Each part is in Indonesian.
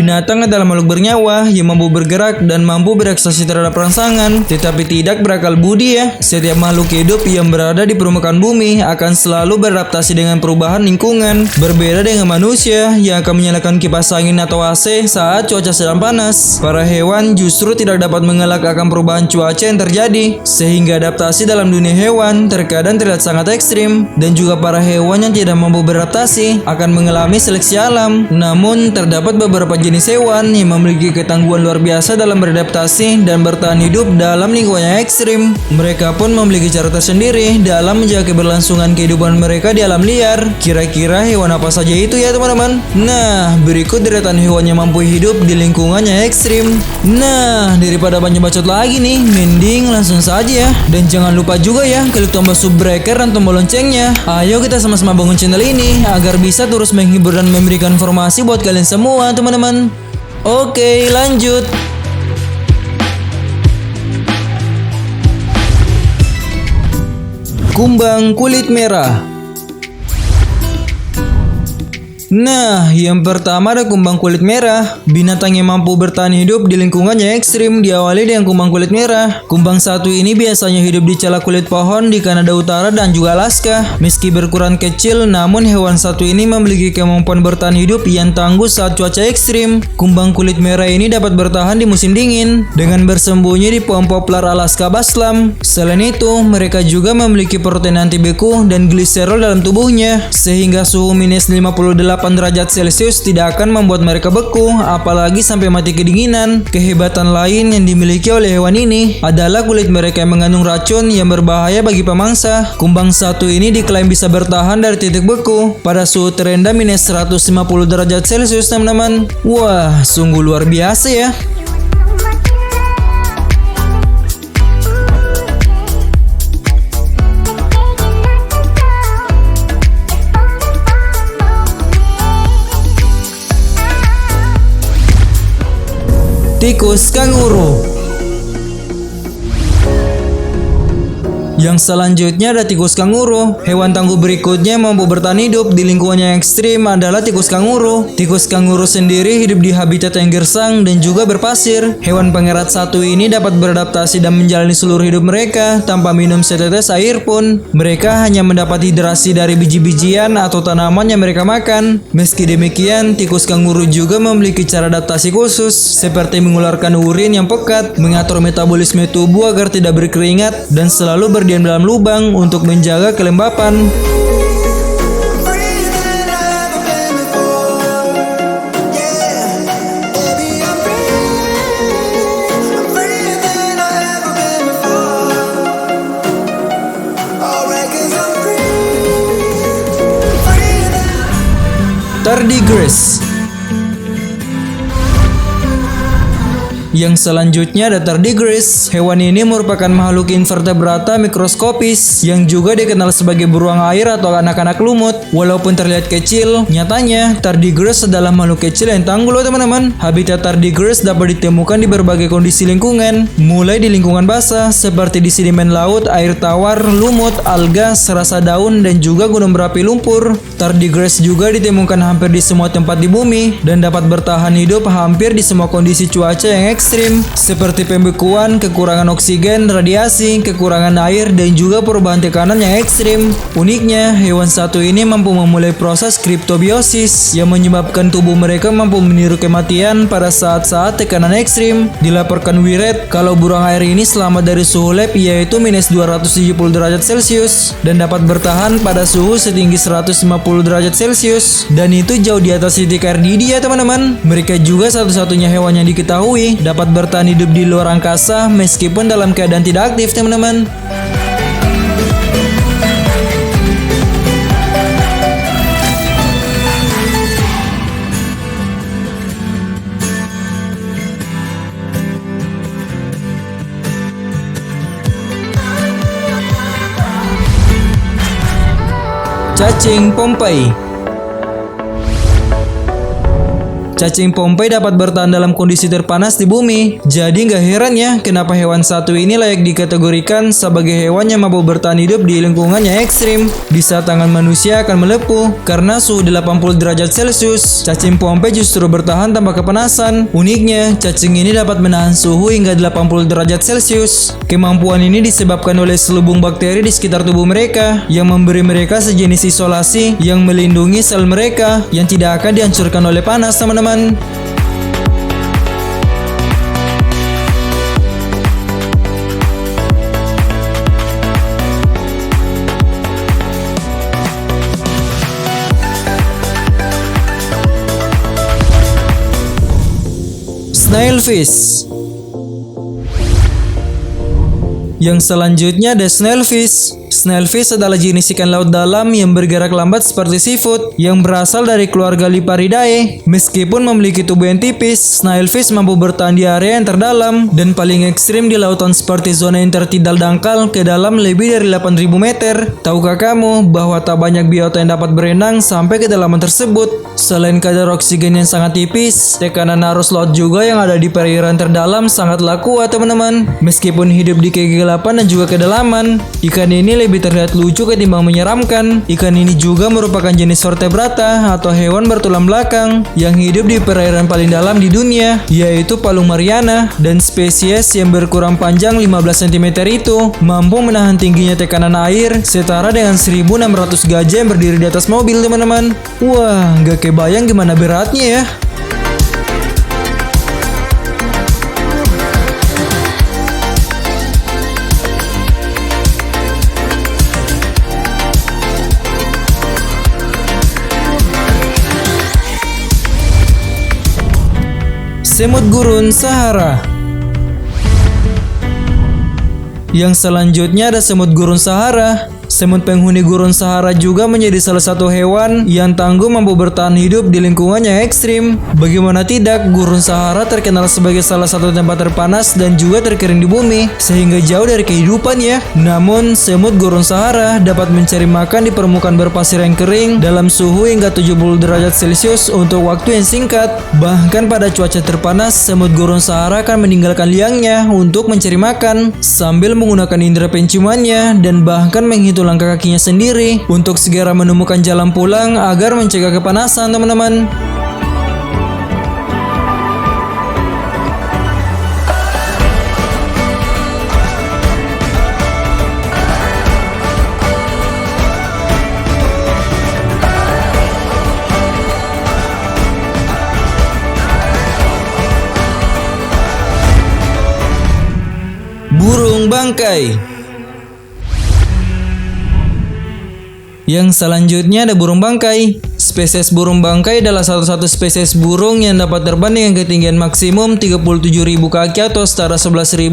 binatang adalah makhluk bernyawa yang mampu bergerak dan mampu bereaksi terhadap rangsangan, tetapi tidak berakal budi ya. Setiap makhluk hidup yang berada di permukaan bumi akan selalu beradaptasi dengan perubahan lingkungan. Berbeda dengan manusia yang akan menyalakan kipas angin atau AC saat cuaca sedang panas. Para hewan justru tidak dapat mengelak akan perubahan cuaca yang terjadi, sehingga adaptasi dalam dunia hewan terkadang terlihat sangat ekstrim. Dan juga para hewan yang tidak mampu beradaptasi akan mengalami seleksi alam. Namun terdapat beberapa jenis hewan yang memiliki ketangguhan luar biasa dalam beradaptasi dan bertahan hidup dalam lingkungan yang ekstrim. Mereka pun memiliki cara tersendiri dalam menjaga keberlangsungan kehidupan mereka di alam liar. Kira-kira hewan apa saja itu ya teman-teman? Nah, berikut deretan hewan yang mampu hidup di lingkungan yang ekstrim. Nah, daripada banyak bacot lagi nih, mending langsung saja ya. Dan jangan lupa juga ya, klik tombol subbreaker dan tombol loncengnya. Ayo kita sama-sama bangun channel ini agar bisa terus menghibur dan memberikan informasi buat kalian semua teman-teman. Oke, lanjut. Kumbang kulit merah. Nah, yang pertama ada kumbang kulit merah. Binatang yang mampu bertahan hidup di lingkungan yang ekstrim diawali dengan kumbang kulit merah. Kumbang satu ini biasanya hidup di celah kulit pohon di Kanada Utara dan juga Alaska. Meski berukuran kecil, namun hewan satu ini memiliki kemampuan bertahan hidup yang tangguh saat cuaca ekstrim. Kumbang kulit merah ini dapat bertahan di musim dingin dengan bersembunyi di pohon poplar Alaska Baslam. Selain itu, mereka juga memiliki protein anti beku dan gliserol dalam tubuhnya, sehingga suhu minus 58 derajat Celcius tidak akan membuat mereka beku, apalagi sampai mati kedinginan. Kehebatan lain yang dimiliki oleh hewan ini adalah kulit mereka yang mengandung racun yang berbahaya bagi pemangsa. Kumbang satu ini diklaim bisa bertahan dari titik beku pada suhu terendah minus 150 derajat Celcius teman-teman. Wah, sungguh luar biasa ya. Tikus kanguru. Yang selanjutnya ada tikus kanguru. Hewan tangguh berikutnya mampu bertahan hidup di lingkungan yang ekstrim adalah tikus kanguru. Tikus kanguru sendiri hidup di habitat yang gersang dan juga berpasir. Hewan pengerat satu ini dapat beradaptasi dan menjalani seluruh hidup mereka tanpa minum setetes air pun. Mereka hanya mendapat hidrasi dari biji-bijian atau tanaman yang mereka makan. Meski demikian, tikus kanguru juga memiliki cara adaptasi khusus, seperti mengeluarkan urin yang pekat, mengatur metabolisme tubuh agar tidak berkeringat, dan selalu berdiam dalam lubang untuk menjaga kelembapan. Tardigrades. Yang selanjutnya ada tardigrades. Hewan ini merupakan makhluk invertebrata mikroskopis yang juga dikenal sebagai beruang air atau anak-anak lumut. Walaupun terlihat kecil, nyatanya tardigrades adalah makhluk kecil yang tangguh loh teman-teman. Habitat tardigrades dapat ditemukan di berbagai kondisi lingkungan, mulai di lingkungan basah seperti di sedimen laut, air tawar, lumut, alga, serasa daun, dan juga gunung berapi lumpur. Tardigrades juga ditemukan hampir di semua tempat di bumi dan dapat bertahan hidup hampir di semua kondisi cuaca yang ekstrim, seperti pembekuan, kekurangan oksigen, radiasi, kekurangan air, dan juga perubahan tekanan yang ekstrim. Uniknya, hewan satu ini mampu memulai proses kriptobiosis yang menyebabkan tubuh mereka mampu meniru kematian pada saat-saat tekanan ekstrim. Dilaporkan Wired kalau burung air ini selamat dari suhu lab yaitu minus 270 derajat Celcius dan dapat bertahan pada suhu setinggi 150 derajat Celcius, dan itu jauh di atas titik air didih ya teman-teman. Mereka juga satu-satunya hewan yang diketahui dapat bertahan hidup di luar angkasa meskipun dalam keadaan tidak aktif teman-teman. Cacing Pompai. Cacing Pompei dapat bertahan dalam kondisi terpanas di bumi. Jadi nggak heran ya kenapa hewan satu ini layak dikategorikan sebagai hewan yang mampu bertahan hidup di lingkungan yang ekstrim. Di saat tangan manusia akan melepuh karena suhu 80 derajat Celcius, cacing Pompei justru bertahan tanpa kepanasan. Uniknya, cacing ini dapat menahan suhu hingga 80 derajat Celcius. Kemampuan ini disebabkan oleh selubung bakteri di sekitar tubuh mereka yang memberi mereka sejenis isolasi yang melindungi sel mereka yang tidak akan dihancurkan oleh panas, teman-teman. Snailfish. Yang selanjutnya ada snailfish. Snailfish adalah jenis ikan laut dalam yang bergerak lambat seperti seafood yang berasal dari keluarga Liparidae. Meskipun memiliki tubuh yang tipis, snailfish mampu bertahan di area yang terdalam dan paling ekstrim di lautan seperti zona intertidal dangkal ke dalam lebih dari 8.000 meter. Tahukah kamu bahwa tak banyak biota yang dapat berenang sampai kedalaman tersebut? Selain kadar oksigen yang sangat tipis, tekanan arus laut juga yang ada di perairan terdalam sangatlah kuat, teman-teman. Meskipun hidup di kegelapan dan juga kedalaman, ikan ini lebih terlihat lucu ketimbang menyeramkan. Ikan ini juga merupakan jenis vertebrata atau hewan bertulang belakang yang hidup di perairan paling dalam di dunia, yaitu Palung Mariana, dan spesies yang berkurang panjang 15 cm itu mampu menahan tingginya tekanan air setara dengan 1.600 gajah yang berdiri di atas mobil, teman-teman. Wah, gak kebayang gimana beratnya ya. Semut gurun Sahara. Yang selanjutnya ada semut gurun Sahara. Semut penghuni gurun Sahara juga menjadi salah satu hewan yang tangguh mampu bertahan hidup di lingkungan yang ekstrim. Bagaimana tidak, gurun Sahara terkenal sebagai salah satu tempat terpanas dan juga terkering di bumi, sehingga jauh dari kehidupan ya. Namun, semut gurun Sahara dapat mencari makan di permukaan berpasir yang kering dalam suhu hingga 70 derajat Celcius untuk waktu yang singkat. Bahkan pada cuaca terpanas, semut gurun Sahara akan meninggalkan liangnya untuk mencari makan sambil menggunakan indera penciumannya dan bahkan menghitung langkah kakinya sendiri untuk segera menemukan jalan pulang agar mencegah kepanasan, teman-teman. Burung bangkai. Yang selanjutnya ada burung bangkai. Spesies burung bangkai adalah satu-satu spesies burung yang dapat terbang dengan ketinggian maksimum 37.000 kaki atau setara 11.200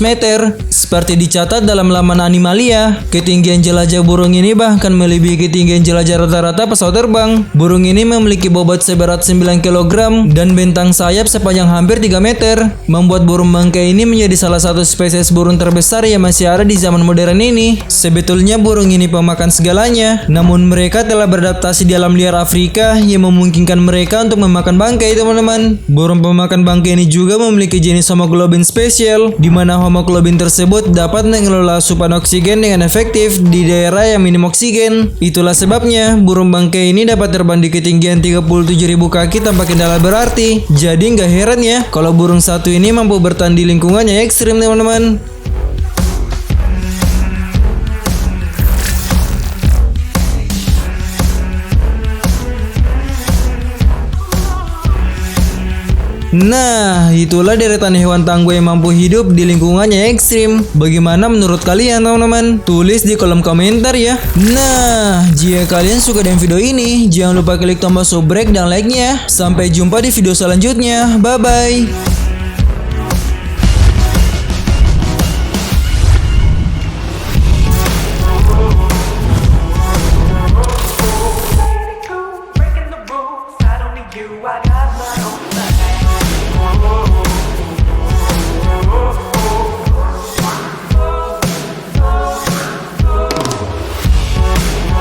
meter. Seperti dicatat dalam laman Animalia, ketinggian jelajah burung ini bahkan melebihi ketinggian jelajah rata-rata pesawat terbang. Burung ini memiliki bobot seberat 9 kg dan bentang sayap sepanjang hampir 3 meter, membuat burung bangkai ini menjadi salah satu spesies burung terbesar yang masih ada di zaman modern ini. Sebetulnya burung ini pemakan segalanya, namun mereka telah beradaptasi di alam liar Afrika yang memungkinkan mereka untuk memakan bangkai, teman-teman. Burung pemakan bangkai ini juga memiliki jenis hemoglobin spesial, di mana hemoglobin tersebut dapat mengelola asupan oksigen dengan efektif di daerah yang minim oksigen. Itulah sebabnya burung bangkai ini dapat terbang di ketinggian 37.000 kaki tanpa kendala berarti. Jadi nggak heran ya kalau burung satu ini mampu bertahan di lingkungan yang ekstrim, teman-teman. Nah, itulah deretan hewan tangguh yang mampu hidup di lingkungannya ekstrim. Bagaimana menurut kalian, teman-teman? Tulis di kolom komentar ya. Nah, jika kalian suka dengan video ini, jangan lupa klik tombol subscribe dan like-nya. Sampai jumpa di video selanjutnya. Bye-bye. I got my own